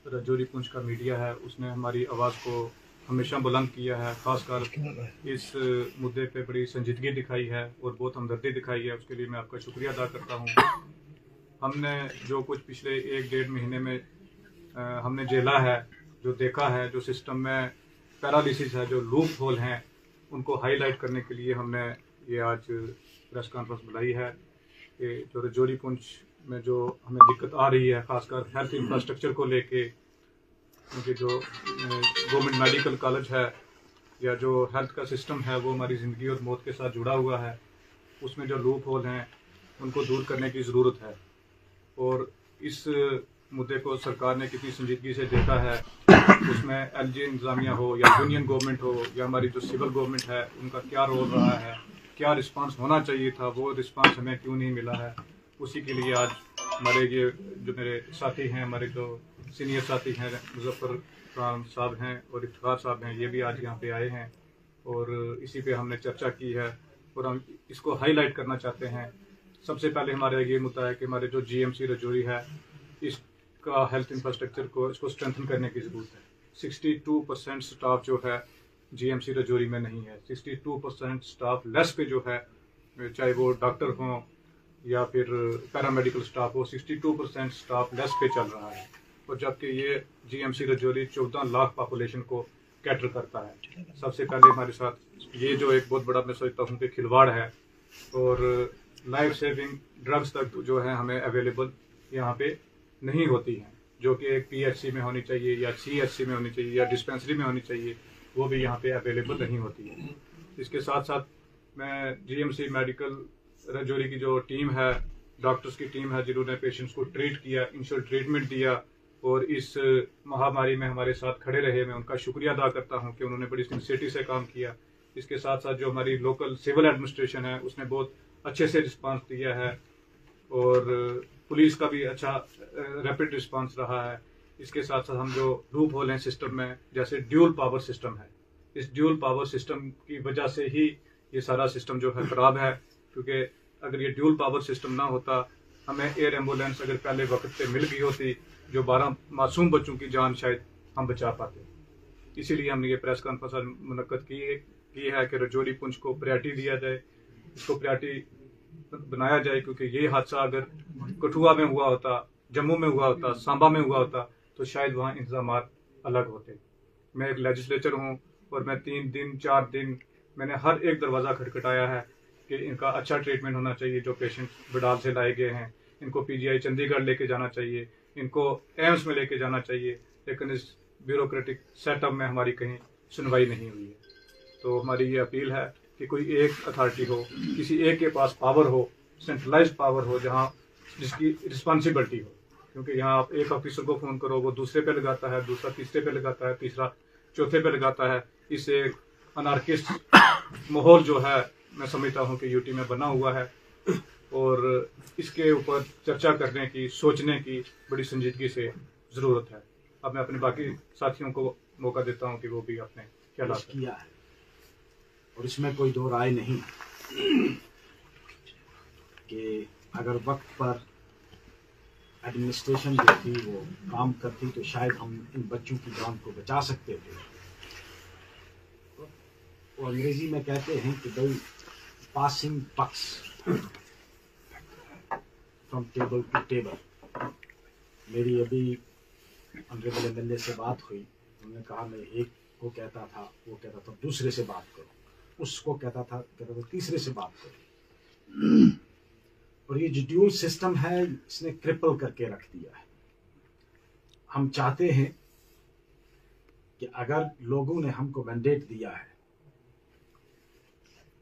रजौरी पुंछ का मीडिया है उसने हमारी आवाज़ को हमेशा बुलंद किया है, ख़ासकर इस मुद्दे पे बड़ी संजीदगी दिखाई है और बहुत हमदर्दी दिखाई है। उसके लिए मैं आपका शुक्रिया अदा करता हूँ। हमने जो कुछ पिछले 1-1.5 महीने में हमने झेला है, जो देखा है, जो सिस्टम में पैरालिसिस है, जो लूप होल हैं, उनको हाईलाइट करने के लिए हमने ये आज प्रेस कॉन्फ्रेंस बुलाई है कि जो रजौरी पुंछ में जो हमें दिक्कत आ रही है, ख़ासकर हेल्थ इंफ्रास्ट्रक्चर को लेके, क्योंकि जो गवर्नमेंट मेडिकल कॉलेज है या जो हेल्थ का सिस्टम है वो हमारी ज़िंदगी और मौत के साथ जुड़ा हुआ है, उसमें जो लूप होल हैं उनको दूर करने की ज़रूरत है। और इस मुद्दे को सरकार ने कितनी संजीदगी से देखा है, उसमें एलजी इंतज़ामिया हो या यूनियन गवर्नमेंट हो या हमारी जो सिविल गवर्नमेंट है, उनका क्या रोल रहा है, क्या रिस्पांस होना चाहिए था, वो रिस्पांस हमें क्यों नहीं मिला है। उसी के लिए आज हमारे ये जो मेरे साथी हैं, हमारे जो सीनियर साथी हैं, मुजफ्फर खान साहब हैं और इफ्तिखार साहब हैं, ये भी आज यहाँ पे आए हैं और इसी पे हमने चर्चा की है और हम इसको हाईलाइट करना चाहते हैं। सबसे पहले हमारा ये मुद्दा है कि हमारे जो जीएमसी रजौरी है, इसका हेल्थ इंफ्रास्ट्रक्चर को इसको स्ट्रेंथन करने की ज़रूरत है। 62% स्टाफ जो है जीएमसी रजौरी में नहीं है। 62% स्टाफ लेस पे जो है, चाहे वो डॉक्टर हों या फिर पैरामेडिकल स्टाफ हो, 62% स्टाफ लेस पे चल रहा है। और जबकि ये जीएमसी रजौरी 14 लाख पॉपुलेशन को कैटर करता है। सबसे पहले हमारे साथ ये जो एक बहुत बड़ा मैं सोचता हूँ कि खिलवाड़ है और लाइफ सेविंग ड्रग्स तक जो है हमें अवेलेबल यहाँ पे नहीं होती हैं, जो कि एक पीएचसी में होनी चाहिए या सीएचसी में होनी चाहिए या डिस्पेंसरी में होनी चाहिए, वो भी यहाँ पे अवेलेबल नहीं होती है। इसके साथ साथ मैं जीएमसी मेडिकल रजौरी की जो टीम है, डॉक्टर्स की टीम है, जिन्होंने पेशेंट्स को ट्रीट किया, इनिशियल ट्रीटमेंट दिया और इस महामारी में हमारे साथ खड़े रहे, मैं उनका शुक्रिया अदा करता हूँ कि उन्होंने बड़ी सिंसियरिटी से काम किया। इसके साथ साथ जो हमारी लोकल सिविल एडमिनिस्ट्रेशन है, उसने बहुत अच्छे से रिस्पांस दिया है और पुलिस का भी अच्छा रैपिड रिस्पांस रहा है। इसके साथ साथ हम जो लूप होल हैं सिस्टम में, जैसे ड्यूल पावर सिस्टम है, इस ड्यूल पावर सिस्टम की वजह से ही ये सारा सिस्टम जो है खराब है, क्योंकि अगर ये ड्यूल पावर सिस्टम ना होता, हमें एयर एम्बुलेंस अगर पहले वक्त पे मिल गई होती, जो 12 मासूम बच्चों की जान शायद हम बचा पाते। इसीलिए हमने ये प्रेस कॉन्फ्रेंस मुनक्कद की है कि रजौरी पुंछ को प्रायोरिटी दिया जाए, इसको प्रायोरिटी बनाया जाए, क्योंकि ये हादसा अगर कठुआ में हुआ होता, जम्मू में हुआ होता, सांबा में हुआ होता, तो शायद वहाँ इंतजाम अलग होते। मैं एक लेजिस्लेचर हूँ और मैं 3 दिन 4 दिन मैंने हर एक दरवाज़ा खटखटाया है कि इनका अच्छा ट्रीटमेंट होना चाहिए। जो पेशेंट बिडाल से लाए गए हैं, इनको पीजीआई चंडीगढ़ लेके जाना चाहिए, इनको एम्स में लेके जाना चाहिए, लेकिन इस ब्यूरोक्रेटिक सेटअप में हमारी कहीं सुनवाई नहीं हुई है। तो हमारी ये अपील है कि कोई एक अथॉरिटी हो, किसी एक के पास पावर हो, सेंट्रलाइज्ड पावर हो, जहाँ जिसकी रिस्पॉन्सिबिलिटी हो, क्योंकि यहाँ आप एक ऑफिसर को फ़ोन करो, वो दूसरे पे लगाता है, दूसरा तीसरे पे लगाता है, तीसरा चौथे पे लगाता है। इससे अनार्किस्ट माहौल जो है मैं समझता हूँ कि यूटी में बना हुआ है और इसके ऊपर चर्चा करने की, सोचने की बड़ी संजीदगी से ज़रूरत है। अब मैं अपने बाकी साथियों को मौका देता हूँ कि वो भी अपने ख्यालात किया है और इसमें कोई दो राय नहीं कि अगर वक्त पर एडमिनिस्ट्रेशन जो थी वो काम करती तो शायद हम इन बच्चों की जान को बचा सकते थे। और अंग्रेजी में कहते हैं कि भाई passing bucks from table to table. मेरी अभी ऑनरेबल एमएलए से बात हुई, उन्होंने कहा मैं एक को कहता था, वो कहता था दूसरे से बात करो, उसको कहता था तीसरे से बात करो। और ये जो ड्यूल सिस्टम है इसने क्रिपल करके रख दिया है। हम चाहते हैं कि अगर लोगों ने हमको मैंडेट दिया है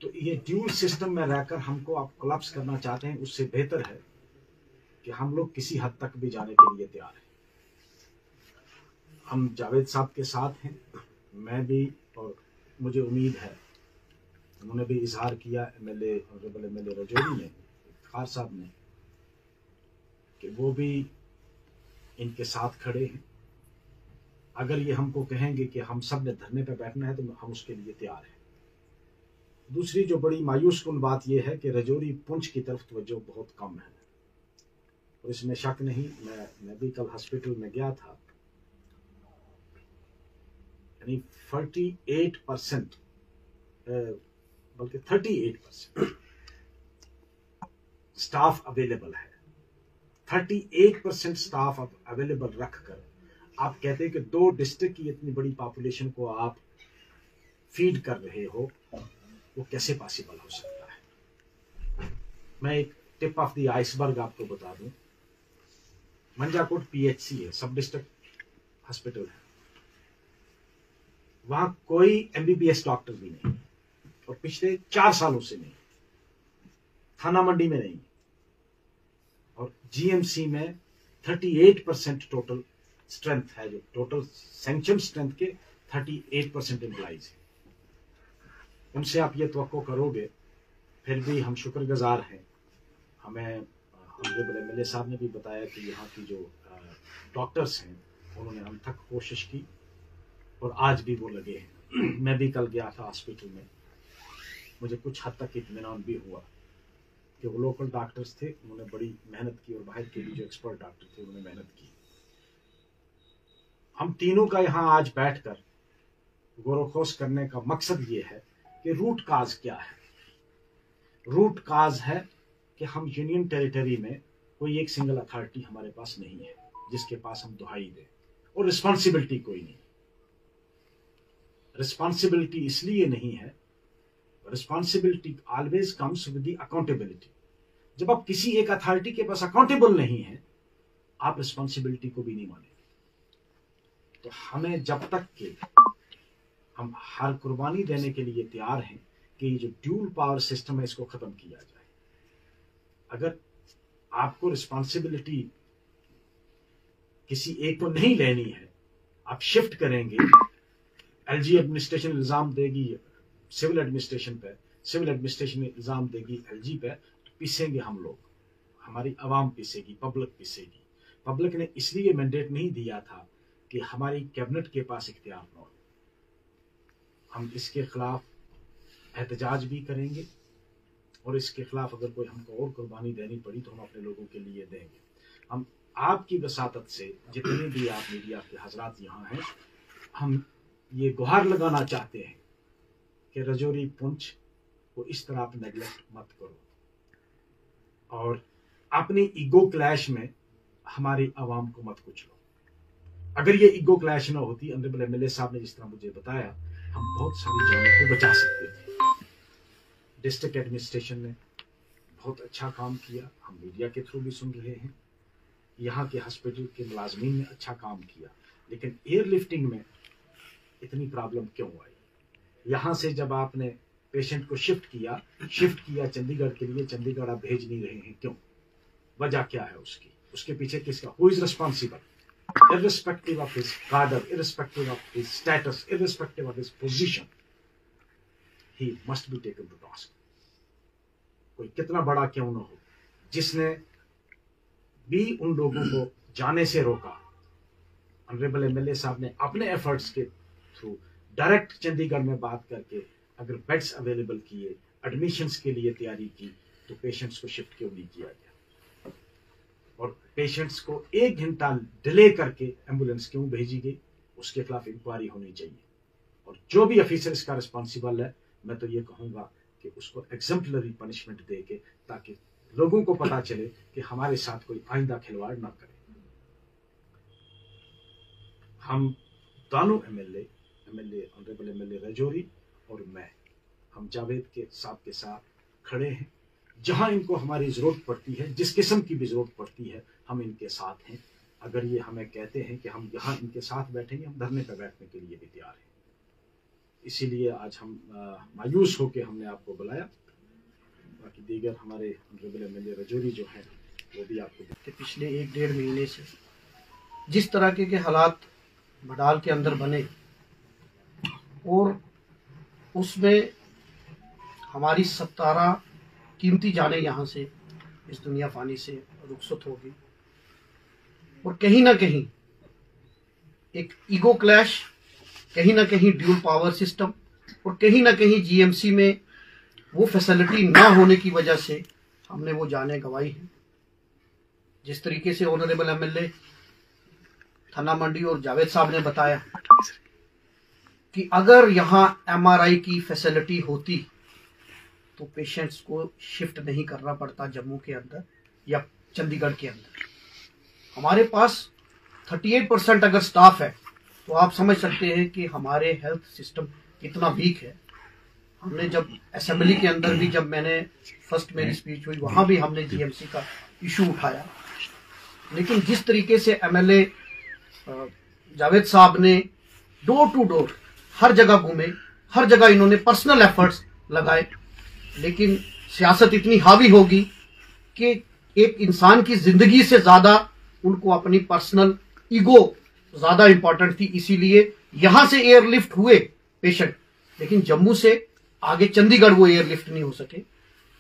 तो ये ड्यूल सिस्टम में रहकर हमको आप कोलैप्स करना चाहते हैं, उससे बेहतर है कि हम लोग किसी हद तक भी जाने के लिए तैयार हैं। हम जावेद साहब के साथ हैं, मैं भी, और मुझे उम्मीद है उन्होंने भी इजहार किया एमएलए ऑनरेबल एमएलए रजौरी ने, इफ्तिखार साहब ने, कि वो भी इनके साथ खड़े हैं। अगर ये हमको कहेंगे कि हम सब ने धरने पर बैठना है तो हम उसके लिए तैयार हैं। दूसरी जो बड़ी मायूस कुन बात यह है कि रजौरी पुंछ की तरफ तवज्जो बहुत कम है और इसमें शक नहीं। मैं भी कल हॉस्पिटल में गया था यानी 48% बल्कि 38% स्टाफ अवेलेबल है। 38% स्टाफ अवेलेबल रखकर आप कहते हैं कि 2 डिस्ट्रिक्ट की इतनी बड़ी पॉपुलेशन को आप फीड कर रहे हो, वो कैसे पॉसिबल हो सकता है? मैं एक टिप ऑफ द आइसबर्ग आपको बता दूं। मंजाकोट पीएचसी है, सब डिस्ट्रिक्ट हॉस्पिटल है, वहां कोई एमबीबीएस डॉक्टर भी नहीं और पिछले 4 सालों से नहीं। थाना मंडी में नहीं और जीएमसी में 38% टोटल स्ट्रेंथ है, जो टोटल सैंक्शन स्ट्रेंथ के 38% एम्प्लॉइज है। उनसे आप ये तवक्को करोगे, फिर भी हम शुक्रगुजार हैं। हमें ऑनरेबल एमएलए साहब ने भी बताया कि यहाँ की जो डॉक्टर्स हैं उन्होंने अनथक कोशिश की और आज भी वो लगे हैं। मैं भी कल गया था हॉस्पिटल में, मुझे कुछ हद तक इत्मीनान भी हुआ कि वो लोकल डॉक्टर्स थे, उन्होंने बड़ी मेहनत की और बाहर के भी जो एक्सपर्ट डॉक्टर थे उन्होंने मेहनत की। हम तीनों का यहाँ आज बैठकर गौरवखोज करने का मकसद ये है कि रूट काज क्या है। रूट काज है कि हम यूनियन टेरिटरी में कोई एक सिंगल अथॉरिटी हमारे पास नहीं है जिसके पास हम दुहाई दें, और रिस्पॉन्सिबिलिटी कोई नहीं। रिस्पॉन्सिबिलिटी इसलिए नहीं है, responsibility always comes with the accountability. जब आप किसी एक अथॉरिटी के पास अकाउंटेबल नहीं है, आप रिस्पॉन्सिबिलिटी को भी नहीं मानेंगे। तो हमें जब तक कि हम हर कुर्बानी देने के लिए तैयार हैं कि ये जो ड्यूल पावर सिस्टम है इसको खत्म किया जाए। अगर आपको रिस्पॉन्सिबिलिटी किसी एक को नहीं लेनी है, आप शिफ्ट करेंगे। एलजी एडमिनिस्ट्रेशन इल्जाम देगी सिविल एडमिनिस्ट्रेशन पे, सिविल एडमिनिस्ट्रेशन इल्जाम देगी एलजी पे, तो पिसेंगे हम लोग, हमारी आवाम पिसेगी, पब्लिक पिसेगी। पब्लिक ने इसलिए मैंडेट नहीं दिया था कि हमारी कैबिनेट के पास इख्तियार न हो। हम इसके खिलाफ एहतजाज भी करेंगे और इसके खिलाफ अगर कोई हमको और कुर्बानी देनी पड़ी तो हम अपने लोगों के लिए देंगे। हम आपकी वसातत से, जितने भी आप मीडिया के हजरात यहाँ हैं, हम ये गुहार लगाना चाहते हैं कि रजौरी पुंछ को इस तरह आप नेगलेक्ट मत करो और अपनी ईगो क्लैश में हमारी आवाम को मत कुचलो। अगर ये ईगो क्लैश ना होती, ऑनरेबल एमएलए साहब ने जिस तरह मुझे बताया, हम बहुत सारी जानों को बचा सकते थे। डिस्ट्रिक्ट एडमिनिस्ट्रेशन ने बहुत अच्छा काम किया, हम मीडिया के थ्रू भी सुन रहे हैं। यहाँ के हॉस्पिटल के मुलाजमीन ने अच्छा काम किया, लेकिन एयरलिफ्टिंग में इतनी प्रॉब्लम क्यों आई? यहाँ से जब आपने पेशेंट को शिफ्ट किया चंडीगढ़ के लिए, चंडीगढ़ आप भेज नहीं रहे हैं, क्यों? वजह क्या है उसकी? उसके पीछे किसका? Who is responsible? Irrespective of his cadre, irrespective of his status, irrespective of his position, he must be taken to task. कोई कितना बड़ा क्यों ना हो, जिसने भी उन लोगों को जाने से रोका। ऑनरेबल एमएलए साहब ने अपने एफर्ट्स के थ्रू डायरेक्ट चंडीगढ़ में बात करके अगर बेड्स अवेलेबल किए, एडमिशंस के लिए तैयारी की, तो पेशेंट्स को शिफ्ट क्यों नहीं किया गया? और पेशेंट्स को 1 घंटा डिले करके एम्बुलेंस क्यों भेजी गई? उसके खिलाफ इंक्वायरी होनी चाहिए। और जो भी ऑफिसर इसका रिस्पॉन्सिबल है, मैं तो ये कहूंगा कि उसको एग्जम्पलरी पनिशमेंट दे के, ताकि लोगों को पता चले कि हमारे साथ कोई आइंदा खिलवाड़ ना करे। हम दोनों एमएलए ऑनरेबल एमएलए रजौरी और मैं, हम जावेद के साथ खड़े हैं। जहां इनको हमारी जरूरत पड़ती है, जिस किस्म की भी जरूरत पड़ती है, हम इनके साथ हैं। अगर ये हमें कहते हैं कि हम यहाँ इनके साथ बैठेंगे, हम धरने पर बैठने के लिए भी तैयार हैं। इसीलिए आज हम मायूस होकर हमने आपको बुलाया। बाकी दीगर हमारे ऑनरेबल एमएलए रजौरी जो हैं वो भी आपको पिछले 1-1.5 महीने से जिस तरह के हालात बडाल के अंदर बने और उसमें हमारी 17 कीमती जाने यहाँ से इस दुनिया फानी से रुखसत हो गई, और कहीं ना कहीं एक ईगो क्लैश, कहीं ना कहीं ड्यूल पावर सिस्टम, और कहीं ना कहीं जीएमसी में वो फैसिलिटी ना होने की वजह से हमने वो जाने गंवाई है। जिस तरीके से ऑनरेबल एमएलए थाना मंडी और जावेद साहब ने बताया कि अगर यहाँ MRI की फैसिलिटी होती तो पेशेंट्स को शिफ्ट नहीं करना पड़ता जम्मू के अंदर या चंडीगढ़ के अंदर। हमारे पास 38% अगर स्टाफ है तो आप समझ सकते हैं कि हमारे हेल्थ सिस्टम कितना वीक है। हमने जब असेंबली के अंदर भी, जब मैंने फर्स्ट मेरी स्पीच हुई, वहां भी हमने GMC का इशू उठाया, लेकिन जिस तरीके से MLA जावेद साहब ने डोर टू डोर हर जगह घूमे, हर जगह इन्होंने पर्सनल एफर्ट्स लगाए, लेकिन सियासत इतनी हावी होगी कि एक इंसान की जिंदगी से ज्यादा उनको अपनी पर्सनल ईगो ज्यादा इंपॉर्टेंट थी। इसीलिए यहां से एयरलिफ्ट हुए पेशेंट, लेकिन जम्मू से आगे चंडीगढ़ वो एयरलिफ्ट नहीं हो सके।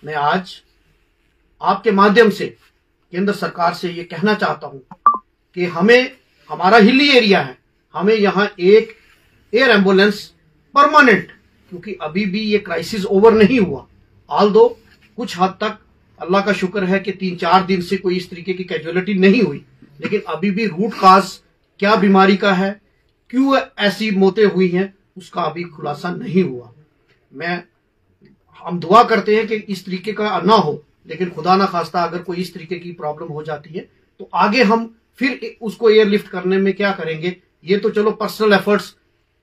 मैं आज आपके माध्यम से केंद्र सरकार से ये कहना चाहता हूं कि हमें, हमारा हिली एरिया है, हमें यहाँ एक एयर एम्बुलेंस परमानेंट, क्योंकि अभी भी ये क्राइसिस ओवर नहीं हुआ। ऑल्दो कुछ हद तक अल्लाह का शुक्र है कि 3-4 दिन से कोई इस तरीके की कैजुअलिटी नहीं हुई, लेकिन अभी भी रूट काज क्या बीमारी का है, क्यों ऐसी मौतें हुई हैं, उसका अभी खुलासा नहीं हुआ। हम दुआ करते हैं कि इस तरीके का ना हो, लेकिन खुदा ना खास्ता अगर कोई इस तरीके की प्रॉब्लम हो जाती है तो आगे हम फिर उसको एयरलिफ्ट करने में क्या करेंगे। ये तो चलो पर्सनल एफर्ट्स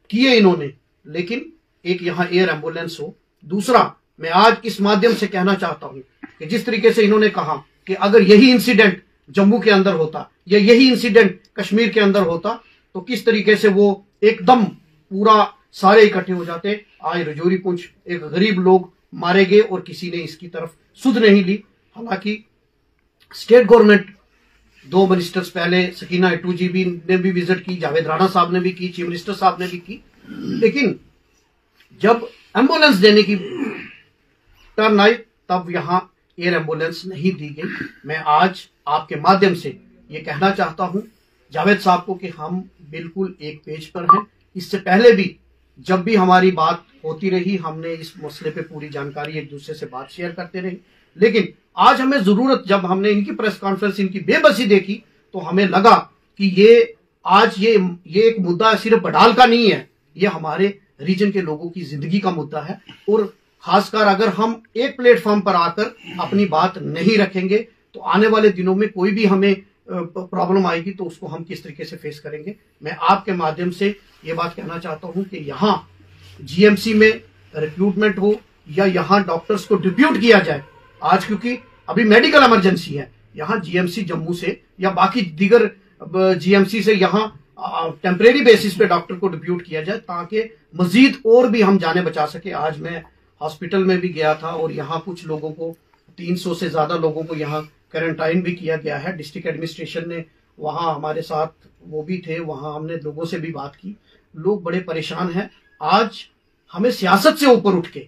किए इन्होंने, लेकिन एक यहाँ एयर एम्बुलेंस हो। दूसरा, मैं आज इस माध्यम से कहना चाहता हूं कि जिस तरीके से इन्होंने कहा कि अगर यही इंसिडेंट जम्मू के अंदर होता या यही इंसिडेंट कश्मीर के अंदर होता तो किस तरीके से वो एकदम पूरा सारे इकट्ठे हो जाते। आज रजौरी पुंछ एक गरीब लोग मारे गए और किसी ने इसकी तरफ सुध नहीं ली। हालांकि स्टेट गवर्नमेंट 2 मिनिस्टर्स पहले, सकीना इटू जी भी ने भी विजिट की, जावेद राणा साहब ने भी की, चीफ मिनिस्टर साहब ने भी की, लेकिन जब एम्बुलेंस देने की टर्न आई तब यहां एयर एम्बुलेंस नहीं दी गई। मैं आज आपके माध्यम से ये कहना चाहता हूं जावेद साहब को कि हम बिल्कुल एक पेज पर हैं। इससे पहले भी जब भी हमारी बात होती रही, हमने इस मसले पे पूरी जानकारी एक दूसरे से बात शेयर करते रहे, लेकिन आज हमें जरूरत, जब हमने इनकी प्रेस कॉन्फ्रेंस, इनकी बेबसी देखी तो हमें लगा कि ये आज ये एक मुद्दा सिर्फ बडाल का नहीं है, ये हमारे रीजन के लोगों की जिंदगी का मुद्दा है। और खासकर अगर हम एक प्लेटफॉर्म पर आकर अपनी बात नहीं रखेंगे तो आने वाले दिनों में कोई भी हमें प्रॉब्लम आएगी तो उसको हम किस तरीके से फेस करेंगे। मैं आपके माध्यम से ये बात कहना चाहता हूं कि यहाँ GMC में रिक्रूटमेंट हो या यहाँ डॉक्टर्स को डिप्यूट किया जाए आज, क्योंकि अभी मेडिकल इमरजेंसी है, यहाँ GMC जम्मू से या बाकी दीगर GMC से यहाँ टेम्परेरी बेसिस पे डॉक्टर को डिप्यूट किया जाए ताकि मजीद और भी हम जाने बचा सके। आज मैं हॉस्पिटल में भी गया था और यहाँ कुछ लोगों को, 300 से ज्यादा लोगों को यहाँ क्वारंटाइन भी किया गया है। डिस्ट्रिक्ट एडमिनिस्ट्रेशन ने वहाँ हमारे साथ वो भी थे, वहाँ हमने लोगों से भी बात की, लोग बड़े परेशान हैं। आज हमें सियासत से ऊपर उठ के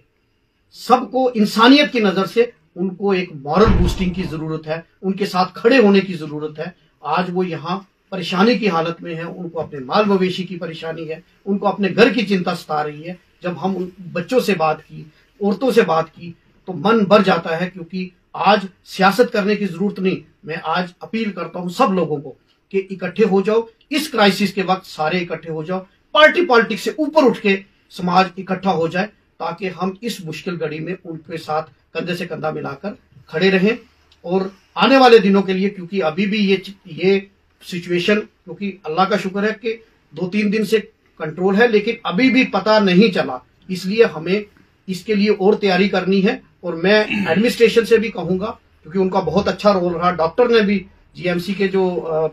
सबको इंसानियत की नजर से उनको एक मॉरल बूस्टिंग की जरूरत है, उनके साथ खड़े होने की जरूरत है। आज वो यहाँ परेशानी की हालत में है, उनको अपने माल मवेशी की परेशानी है, उनको अपने घर की चिंता सता रही है। जब हम उन बच्चों से बात की, औरतों से बात की तो मन भर जाता है, क्योंकि आज सियासत करने की जरूरत नहीं। मैं आज अपील करता हूं सब लोगों को कि इकट्ठे हो जाओ, इस क्राइसिस के वक्त सारे इकट्ठे हो जाओ, पार्टी पॉलिटिक्स से ऊपर उठ के समाज इकट्ठा हो जाए ताकि हम इस मुश्किल घड़ी में उनके साथ कंधे से कंधा मिलाकर खड़े रहें। और आने वाले दिनों के लिए, क्योंकि अभी भी ये सिचुएशन, क्योंकि अल्लाह का शुक्र है कि 2-3 दिन से कंट्रोल है, लेकिन अभी भी पता नहीं चला, इसलिए हमें इसके लिए और तैयारी करनी है। और मैं एडमिनिस्ट्रेशन से भी कहूंगा, क्योंकि उनका बहुत अच्छा रोल रहा, डॉक्टर ने भी, GMC के जो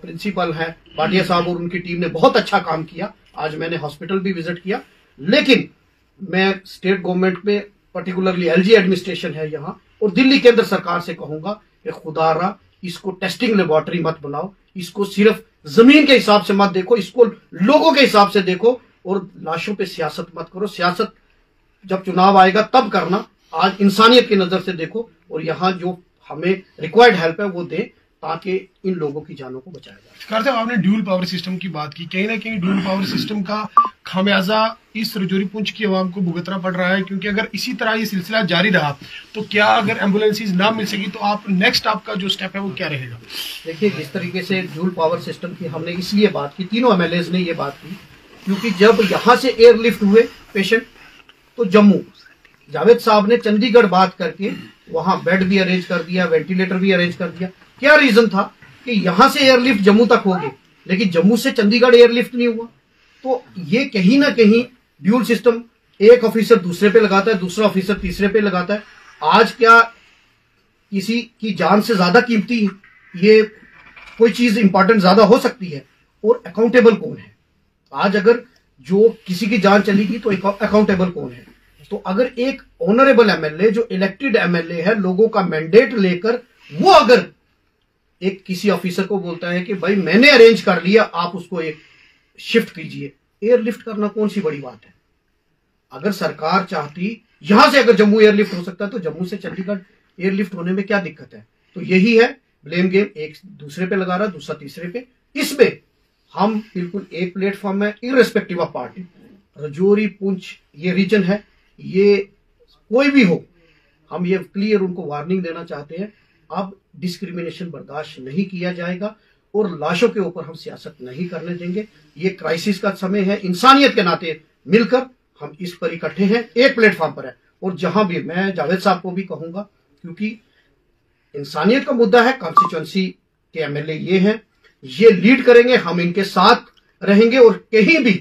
प्रिंसिपल हैं भाटिया साहब और उनकी टीम ने बहुत अच्छा काम किया। आज मैंने हॉस्पिटल भी विजिट किया, लेकिन मैं स्टेट गवर्नमेंट में पर्टिकुलरली LG एडमिनिस्ट्रेशन है यहाँ और दिल्ली केंद्र सरकार से कहूंगा कि खुदारा इसको टेस्टिंग लेबोरेटरी मत बनाओ, इसको सिर्फ जमीन के हिसाब से मत देखो, इसको लोगों के हिसाब से देखो और लाशों पे सियासत मत करो। सियासत जब चुनाव आएगा तब करना, आज इंसानियत की नजर से देखो और यहाँ जो हमें रिक्वायर्ड हेल्प है वो दें ताकि इन लोगों की जानों को बचाया जाए। सरकार साहब, आपने ड्यूल पावर सिस्टम की बात की, कहीं ना कहीं ड्यूल पावर सिस्टम का खामियाजा इस रजौरी पुंछ की आवाम को भुगतना पड़ रहा है, क्योंकि अगर इसी तरह ये सिलसिला जारी रहा तो क्या अगर एम्बुलेंसेज ना मिल सकी तो आप नेक्स्ट आपका जो स्टेप है वो क्या रहेगा? देखिए, जिस तरीके से ड्यूल पावर सिस्टम की हमने इसलिए बात की, तीनों MLAs ने ये बात की क्योंकि जब यहां से एयरलिफ्ट हुए पेशेंट तो जम्मू जावेद साहब ने चंडीगढ़ बात करके वहां बेड भी अरेंज कर दिया, वेंटिलेटर भी अरेंज कर दिया। क्या रीजन था कि यहां से एयरलिफ्ट जम्मू तक हो गई, लेकिन जम्मू से चंडीगढ़ एयरलिफ्ट नहीं हुआ। तो ये कहीं ना कहीं ड्यूल सिस्टम, एक ऑफिसर दूसरे पे लगाता है, दूसरा ऑफिसर तीसरे पे लगाता है। आज क्या किसी की जान से ज्यादा कीमती ये कोई चीज इंपॉर्टेंट ज्यादा हो सकती है? और अकाउंटेबल कौन है? आज अगर जो किसी की जान चलेगी तो अकाउंटेबल कौन है? तो अगर एक ऑनरेबल एमएलए जो इलेक्टेड एमएलए है, लोगों का मैंडेट लेकर, वो अगर एक किसी ऑफिसर को बोलता है कि भाई मैंने अरेंज कर लिया, आप उसको एक शिफ्ट कीजिए, एयरलिफ्ट करना कौन सी बड़ी बात है? अगर सरकार चाहती यहां से अगर जम्मू एयरलिफ्ट हो सकता है तो जम्मू से चंडीगढ़ एयरलिफ्ट होने में क्या दिक्कत है? तो यही है ब्लेम गेम, एक दूसरे पे लगा रहा, दूसरा तीसरे पे। इसमें हम बिल्कुल एक प्लेटफॉर्म में, irrespective of party. Rajouri, Poonch ये रीजन है, ये कोई भी हो, हम ये क्लियर उनको वार्निंग देना चाहते हैं, अब डिस्क्रिमिनेशन बर्दाश्त नहीं किया जाएगा और लाशों के ऊपर हम सियासत नहीं करने देंगे। ये क्राइसिस का समय है, इंसानियत के नाते मिलकर हम इस पर इकट्ठे हैं, एक प्लेटफॉर्म पर है। और जहां भी, मैं जावेद साहब को भी कहूंगा, क्योंकि इंसानियत का मुद्दा है, कॉन्स्टिट्यूएंसी के एमएलए ये हैं, ये लीड करेंगे, हम इनके साथ रहेंगे। और कहीं भी,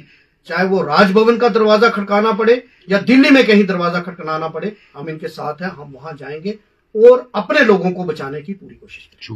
चाहे वो राजभवन का दरवाजा खटकाना पड़े या दिल्ली में कहीं दरवाजा खटखटाना पड़े, हम इनके साथ हैं, हम वहां जाएंगे और अपने लोगों को बचाने की पूरी कोशिश करेंगे।